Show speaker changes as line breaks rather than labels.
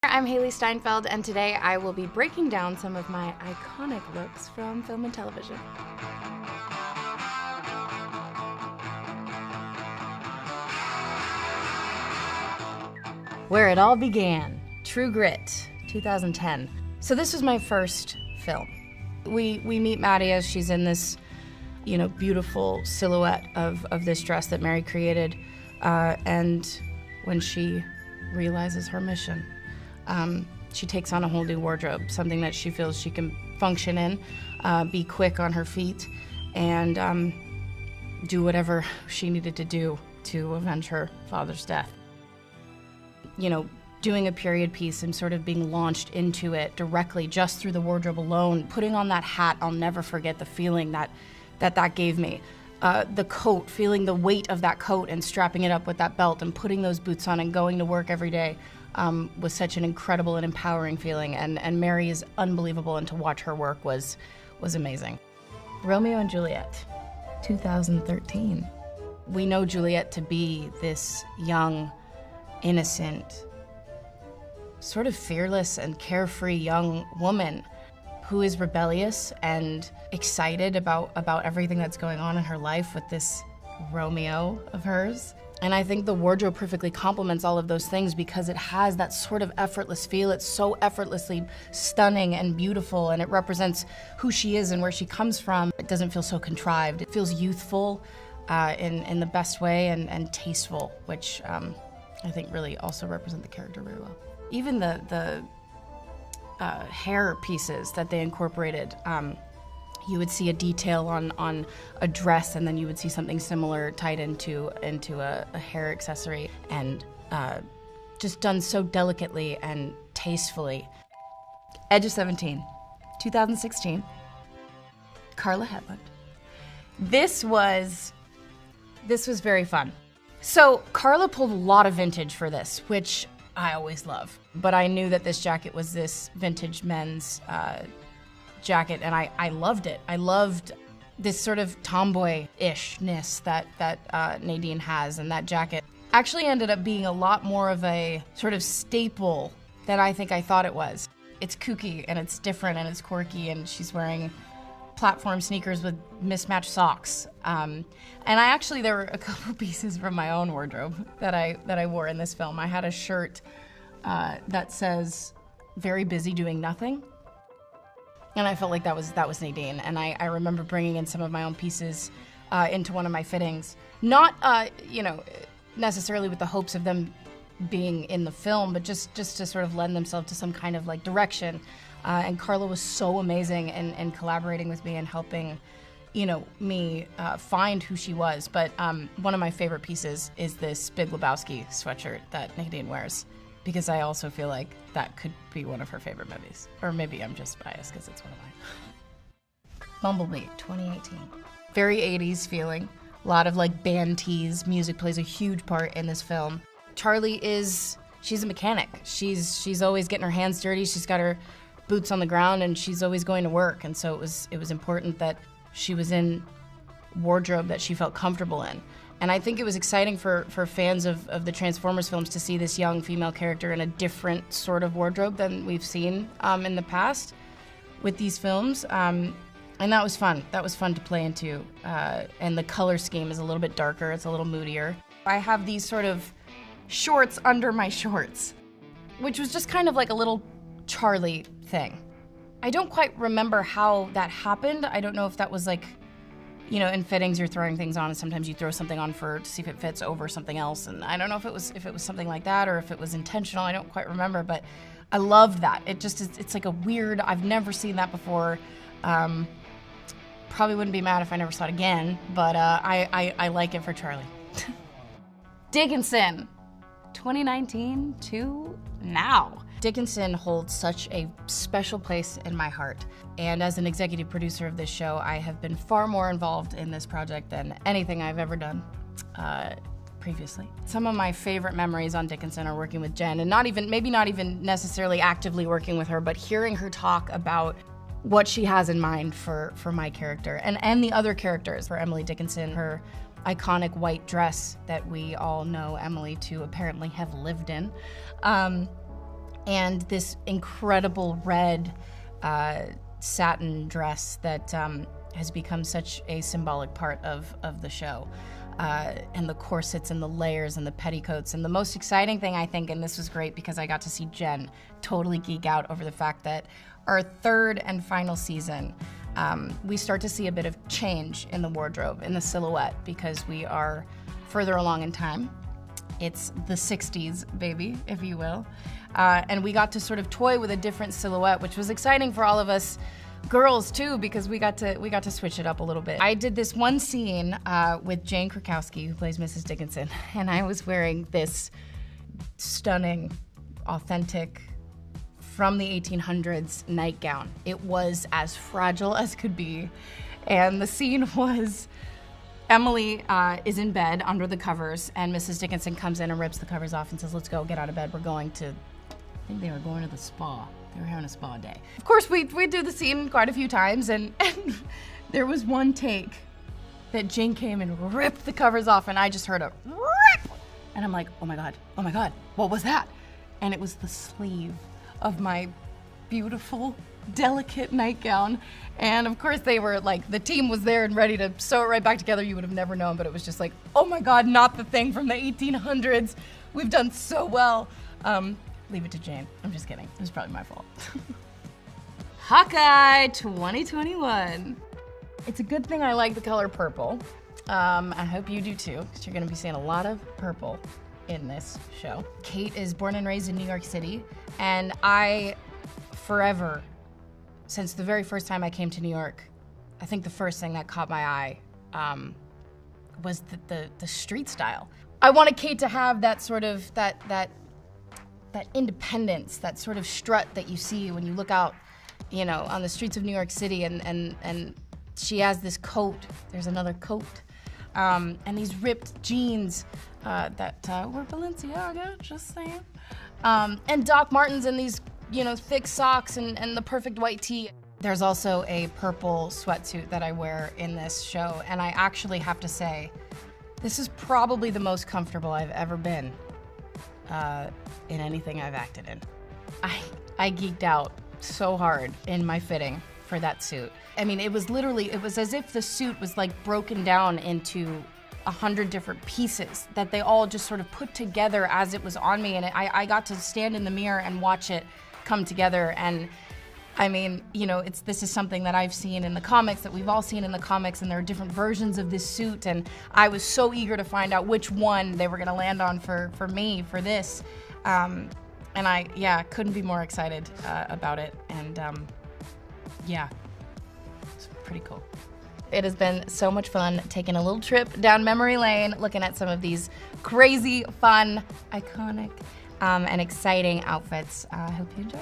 I'm Hailee Steinfeld, and today I will be breaking down some of my iconic looks from film and television. Where it all began, True Grit, 2010. So this was my first film. We meet Maddie as she's in this, beautiful silhouette of this dress that Mary created, and when she realizes her mission, she takes on a whole new wardrobe, something that she feels she can function in, be quick on her feet, and do whatever she needed to do to avenge her father's death. Doing a period piece and sort of being launched into it directly just through the wardrobe alone, putting on that hat, I'll never forget the feeling that gave me. The coat, feeling the weight of that coat and strapping it up with that belt and putting those boots on and going to work every day was such an incredible and empowering feeling, and Mary is unbelievable, and to watch her work was amazing. Romeo and Juliet, 2013. We know Juliet to be this young, innocent, sort of fearless and carefree young woman who is rebellious and excited about everything that's going on in her life with this Romeo of hers. And I think the wardrobe perfectly complements all of those things because it has that sort of effortless feel. It's so effortlessly stunning and beautiful, and it represents who she is and where she comes from. It doesn't feel so contrived. It feels youthful in the best way and tasteful, which I think really also represent the character very well. Even the hair pieces that they incorporated, you would see a detail on a dress, and then you would see something similar tied into a hair accessory, and just done so delicately and tastefully. Edge of 17, 2016, Carla Hedlund. This was very fun. So Carla pulled a lot of vintage for this, which I always love. But I knew that this jacket was this vintage men's jacket, and I loved it. I loved this sort of tomboy-ishness that Nadine has, and that jacket actually ended up being a lot more of a sort of staple than I think I thought it was. It's kooky, and it's different, and it's quirky, and she's wearing platform sneakers with mismatched socks. And there were a couple pieces from my own wardrobe that I wore in this film. I had a shirt that says, "Very busy doing nothing." And I felt like that was Nadine. And I remember bringing in some of my own pieces into one of my fittings. Not, necessarily with the hopes of them being in the film, but just to sort of lend themselves to some kind of like direction. And Carla was so amazing in collaborating with me and helping, me find who she was. But one of my favorite pieces is this Big Lebowski sweatshirt that Nadine wears, because I also feel like that could be one of her favorite movies. Or maybe I'm just biased because it's one of mine. Bumblebee, 2018. Very 80s feeling. A lot of like band tees. Music plays a huge part in this film. Charlie she's a mechanic. She's always getting her hands dirty. She's got her boots on the ground, and she's always going to work. And so it was important that she was in wardrobe that she felt comfortable in. And I think it was exciting for fans of the Transformers films to see this young female character in a different sort of wardrobe than we've seen in the past with these films. And that was fun. That was fun to play into. And the color scheme is a little bit darker. It's a little moodier. I have these sort of shorts under my shorts, which was just kind of like a little Charlie thing. I don't quite remember how that happened. I don't know if that was like, in fittings you're throwing things on, and sometimes you throw something on to see if it fits over something else, and I don't know if it was something like that or if it was intentional. I don't quite remember, but I loved that. It's like a weird, I've never seen that before. Probably wouldn't be mad if I never saw it again, but I like it for Charlie. Dickinson, 2019 to now. Dickinson holds such a special place in my heart. And as an executive producer of this show, I have been far more involved in this project than anything I've ever done previously. Some of my favorite memories on Dickinson are working with Jen, and maybe not even necessarily actively working with her, but hearing her talk about what she has in mind for my character and the other characters. For Emily Dickinson, her iconic white dress that we all know Emily to apparently have lived in. and this incredible red satin dress that has become such a symbolic part of the show. And the corsets and the layers and the petticoats. And the most exciting thing, I think, and this was great because I got to see Jen totally geek out over the fact that our third and final season, we start to see a bit of change in the wardrobe, in the silhouette, because we are further along in time. It's the 60s, baby, if you will. And we got to sort of toy with a different silhouette, which was exciting for all of us girls too, because we got to switch it up a little bit. I did this one scene with Jane Krakowski, who plays Mrs. Dickinson, and I was wearing this stunning, authentic, from the 1800s nightgown. It was as fragile as could be, and the scene was Emily is in bed under the covers, and Mrs. Dickinson comes in and rips the covers off and says, "Let's go, get out of bed. We're going to," I think they were going to the spa. They were having a spa day. Of course, we do the scene quite a few times, and there was one take that Jane came and ripped the covers off, and I just heard a rip, and I'm like, oh my God, what was that? And it was the sleeve of my beautiful, delicate nightgown. And of course they were like, the team was there and ready to sew it right back together. You would have never known, but it was just like, oh my God, not the thing from the 1800s. We've done so well. Leave it to Jane. I'm just kidding. It was probably my fault. Hawkeye 2021. It's a good thing I like the color purple. I hope you do too, because you're gonna be seeing a lot of purple in this show. Kate is born and raised in New York City, and I forever, since the very first time I came to New York, I think the first thing that caught my eye was the street style. I wanted Kate to have that sort of, that independence, that sort of strut that you see when you look out, you know, on the streets of New York City, and she has this coat, there's another coat, and these ripped jeans that were Balenciaga, just saying. And Doc Martens and these, you know, thick socks and the perfect white tee. There's also a purple sweatsuit that I wear in this show, and I actually have to say, this is probably the most comfortable I've ever been in anything I've acted in. I geeked out so hard in my fitting for that suit. I mean, it was as if the suit was like broken down into 100 different pieces that they all just sort of put together as it was on me, and I got to stand in the mirror and watch it come together. And I mean, you know, this is something that I've seen in the comics, that we've all seen in the comics, and there are different versions of this suit, and I was so eager to find out which one they were gonna land on for me, for this. And I couldn't be more excited about it, and yeah, it's pretty cool. It has been so much fun taking a little trip down memory lane, looking at some of these crazy, fun, iconic, and exciting outfits. I hope you enjoy.